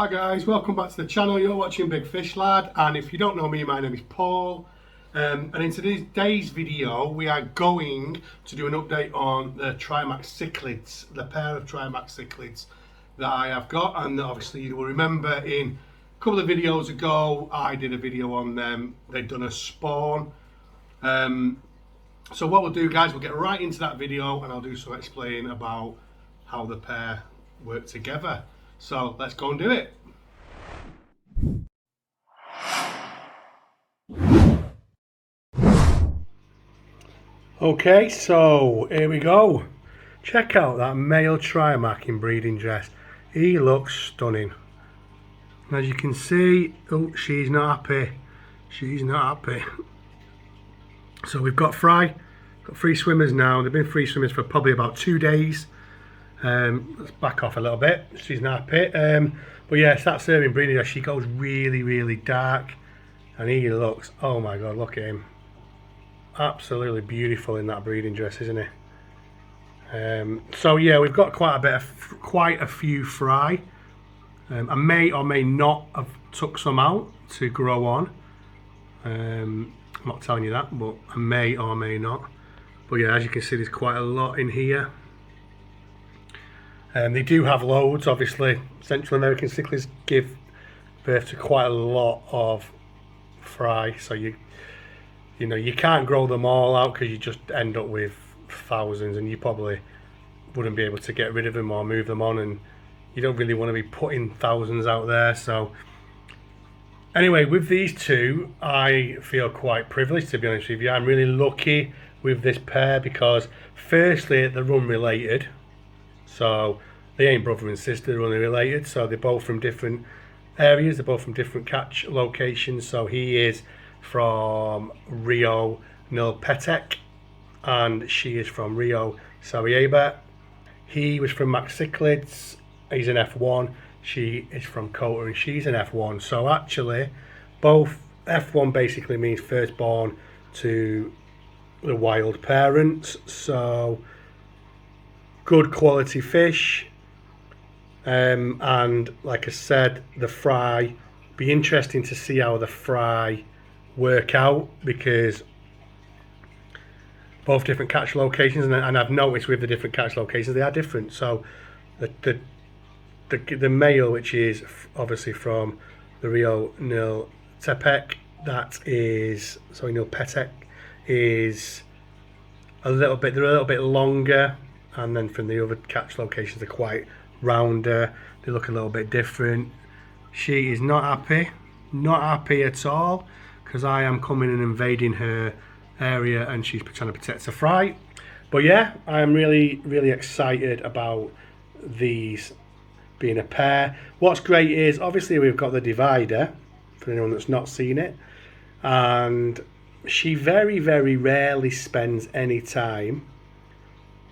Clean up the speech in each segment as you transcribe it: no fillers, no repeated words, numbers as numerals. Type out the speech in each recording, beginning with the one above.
Hi guys, welcome back to the channel. You're watching Big Fish Lad, and if you don't know me, my name is Paul. And in today's video, we are going to do an update on the Trimac Cichlids, the pair of Trimac Cichlids that I have got. And obviously you will remember in a couple of videos ago, I did a video on them. They'd done a spawn. So what we'll do, guys, we'll get right into that video and I'll do some explaining about how the pair work together. So let's go and do it. Okay, so here we go. Check out that male Trimac in breeding dress. He looks stunning. As you can see, oh, she's not happy. She's not happy. So we've got free swimmers now. They've been free swimmers for probably about 2 days. Let's back off a little bit. She's not happy. But yes, that's her in breeding dress. She goes really, really dark, and he looks, oh my god, look at him. Absolutely beautiful in that breeding dress, isn't he? So yeah, we've got quite a few fry. I may or may not have took some out to grow on. I'm not telling you that, but I may or may not. But yeah, as you can see, there's quite a lot in here. They do have loads, obviously. Central American cichlids give birth to quite a lot of fry, so you know you can't grow them all out because you just end up with thousands, and you probably wouldn't be able to get rid of them or move them on, and you don't really want to be putting thousands out there. So anyway, with these two, I feel quite privileged, to be honest with you. I'm really lucky with this pair because firstly, they're unrelated. So they ain't brother and sister, they're only related. So they're both from different areas, they're both from different catch locations. So he is from Rio Nilpetek and she is from Rio Sarajevo. He was from Mac Cichlids, he's an F1. She is from Kota and she's an F1. So actually both F1 basically means firstborn to the wild parents. So good quality fish, and like I said, the fry, be interesting to see how the fry work out because both different catch locations, and I've noticed with the different catch locations they are different. So the male, which is obviously from the Rio Nilpetek, Nilpetek is they're a little bit longer. And then from the other catch locations, they're quite rounder. They look a little bit different. She is not happy at all, because I am coming and invading her area, and she's trying to protect her fry. But yeah, I am really, really excited about these being a pair. What's great is obviously we've got the divider for anyone that's not seen it, and she very, very rarely spends any time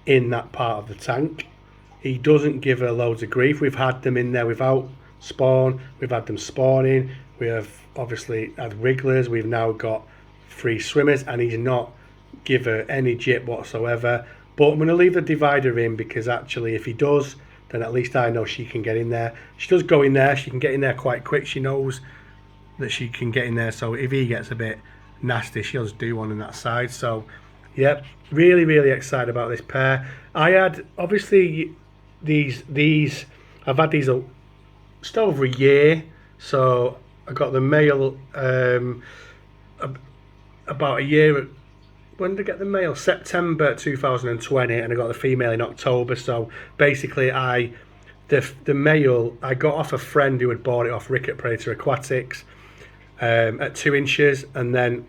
in that part of the tank. He doesn't give her loads of grief. We've had them in there without spawn, we've had them spawning, we have obviously had wrigglers, we've now got free swimmers, and he's not give her any jip whatsoever. But I'm going to leave the divider in because actually if he does, then at least I know she can get in there. She does go in there, she can get in there quite quick, she knows that she can get in there, so if he gets a bit nasty, she'll just do one on that side. So yep, really, really excited about this pair. I had obviously these I've had these just over a year. So I got the male about a year. When did I get the male? September 2020, and I got the female in October. So basically the male I got off a friend who had bought it off Ricket Predator Aquatics at 2 inches, and then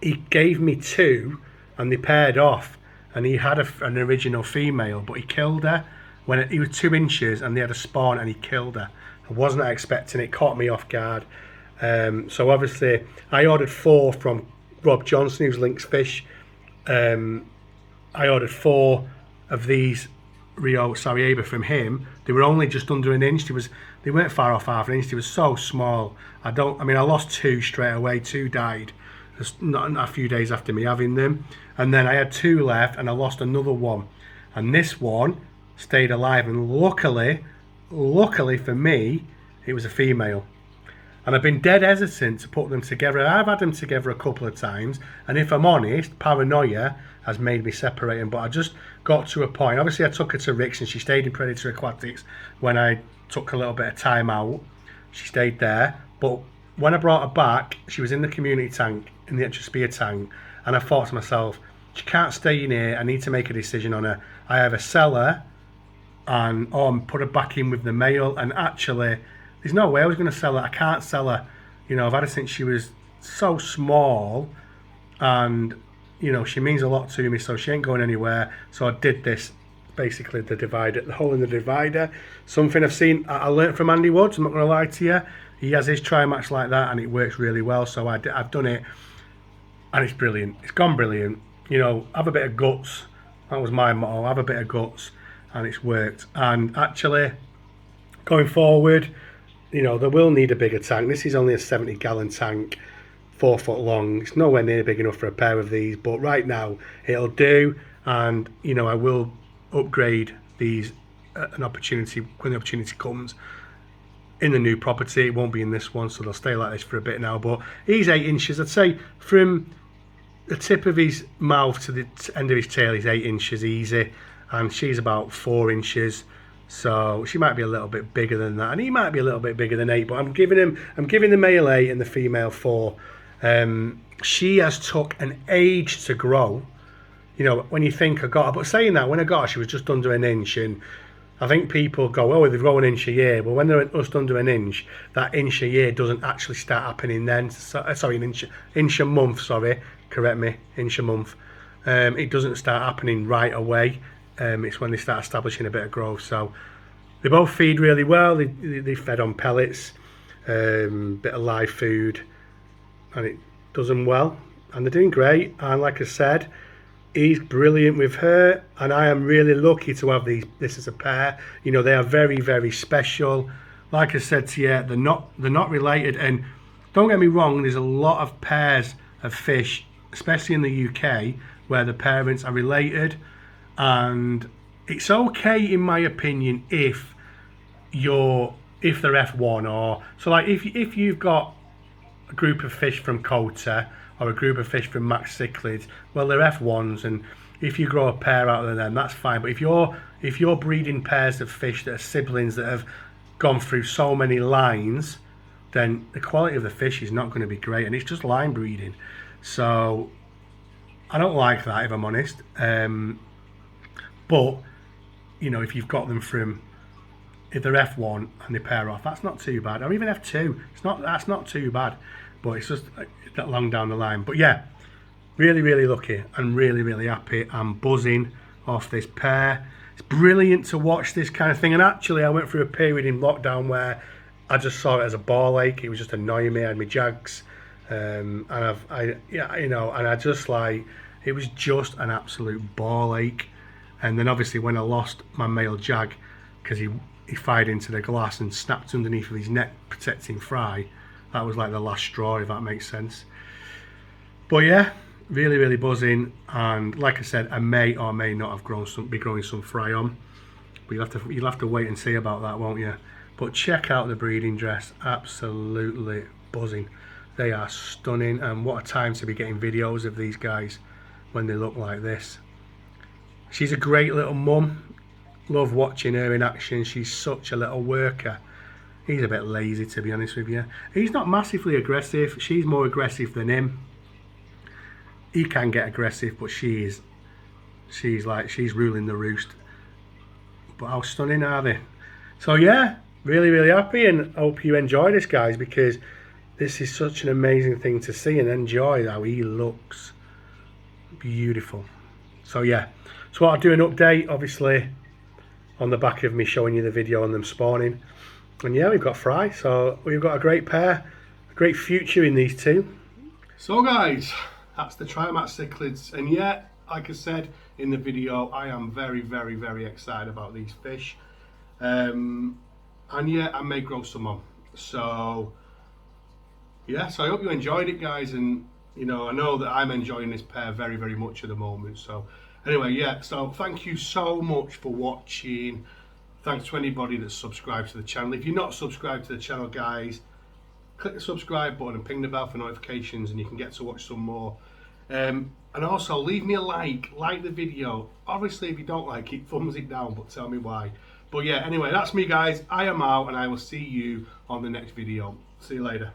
he gave me two and they paired off, and he had an original female, but he killed her when he was 2 inches, and they had a spawn and he killed her. I wasn't expecting it, caught me off guard. So obviously I ordered 4 from Rob Johnson, who's Lynx Fish. I ordered 4 of these Rio Sarajevo from him. They were only just under an inch. They weren't far off half an inch. They were so small. I lost 2 straight away. 2 died not a few days after me having them, and then I had 2 left and I lost another one, and this one stayed alive, and luckily for me it was a female. And I've been dead hesitant to put them together. I've had them together a couple of times, and if I'm honest, paranoia has made me separate them. But I just got to a point. Obviously, I took her to Rick's, and she stayed in Predator Aquatics when I took a little bit of time out. She stayed there. But when I brought her back, she was in the community tank, in the extra spear tank, and I thought to myself, she can't stay in here. I need to make a decision on her. I either sell her and put her back in with the male, and actually there's no way I was going to sell her. I can't sell her. You know, I've had her since she was so small, and you know, she means a lot to me, so she ain't going anywhere. So I did this, basically the divider, the hole in the divider. Something I've seen, I learnt from Andy Woods, I'm not going to lie to you. He has his Trimac like that, and it works really well. So I've done it, and it's brilliant. It's gone brilliant. You know, have a bit of guts. That was my motto, have a bit of guts, and it's worked. And actually, going forward, you know, they will need a bigger tank. This is only a 70-gallon tank, 4 foot long. It's nowhere near big enough for a pair of these, but right now it'll do. And you know, I will upgrade these an opportunity when the opportunity comes in the new property. It won't be in this one, so they'll stay like this for a bit now. But he's 8 inches. I'd say from the tip of his mouth to the end of his tail, he's 8 inches easy, and she's about 4 inches. So she might be a little bit bigger than that, and he might be a little bit bigger than 8. But I'm giving the male 8 and the female 4. She has took an age to grow. You know, when you think I got her, but saying that, when I got her, she was just under an inch, and I think people go, oh, they've grown an inch a year. Well, when they're just under an inch, that inch a year doesn't actually start happening then. Sorry, an inch a month. Sorry, correct me, inch a month. It doesn't start happening right away. It's when they start establishing a bit of growth. So they both feed really well. They fed on pellets, bit of live food, and it does them well. And they're doing great. And like I said, he's brilliant with her, and I am really lucky to have this as a pair. You know, they are very, very special. Like I said to you, they're not related. And don't get me wrong, there's a lot of pairs of fish, especially in the UK, where the parents are related. And it's okay, in my opinion, if they're F1, or so. Like if you've got a group of fish from Kota or a group of fish from Max Cichlid, well, they're F1s, and if you grow a pair out of them, that's fine. But if you're breeding pairs of fish that are siblings that have gone through so many lines, then the quality of the fish is not going to be great, and it's just line breeding. So I don't like that, if I'm honest. But you know, if you've got them from, if they're F1 and they pair off, that's not too bad. Or even F2, that's not too bad. But it's just that long down the line. But yeah, really, really lucky and really, really happy. I'm buzzing off this pair. It's brilliant to watch this kind of thing. And actually, I went through a period in lockdown where I just saw it as a ball ache. It was just annoying me. I had my jags, and I just like, it was just an absolute ball ache. And then obviously when I lost my male jag, because he fired into the glass and snapped underneath of his neck protecting fry, that was like the last straw, if that makes sense. But yeah, really, really buzzing. And like I said, I may or may not have be growing some fry on, but you'll have to wait and see about that, won't you? But check out the breeding dress, absolutely buzzing. They are stunning, and what a time to be getting videos of these guys when they look like this. She's a great little mum. Love watching her in action. She's such a little worker. He's a bit lazy, to be honest with you. He's not massively aggressive. She's more aggressive than him. He can get aggressive, but she's ruling the roost. But how stunning are they? So yeah, really, really happy, and hope you enjoy this, guys, because this is such an amazing thing to see and enjoy how he looks. Beautiful. So yeah, so I'll do an update, obviously, on the back of me showing you the video on them spawning. And yeah, we've got fry, so we've got a great pair, a great future in these two. So guys, that's the Trimac cichlids, and yeah, like I said in the video, I am very, very, very excited about these fish. And yeah, I may grow some on. So yeah, so I hope you enjoyed it, guys, and you know, I know that I'm enjoying this pair very, very much at the moment. So anyway, yeah, so thank you so much for watching. Thanks to anybody that's subscribed to the channel. If you're not subscribed to the channel, guys, click the subscribe button and ping the bell for notifications, and you can get to watch some more. And also leave me a like the video. Obviously if you don't like it, thumbs it down, but tell me why. But yeah, anyway, that's me guys. I am out, and I will see you on the next video. See you later.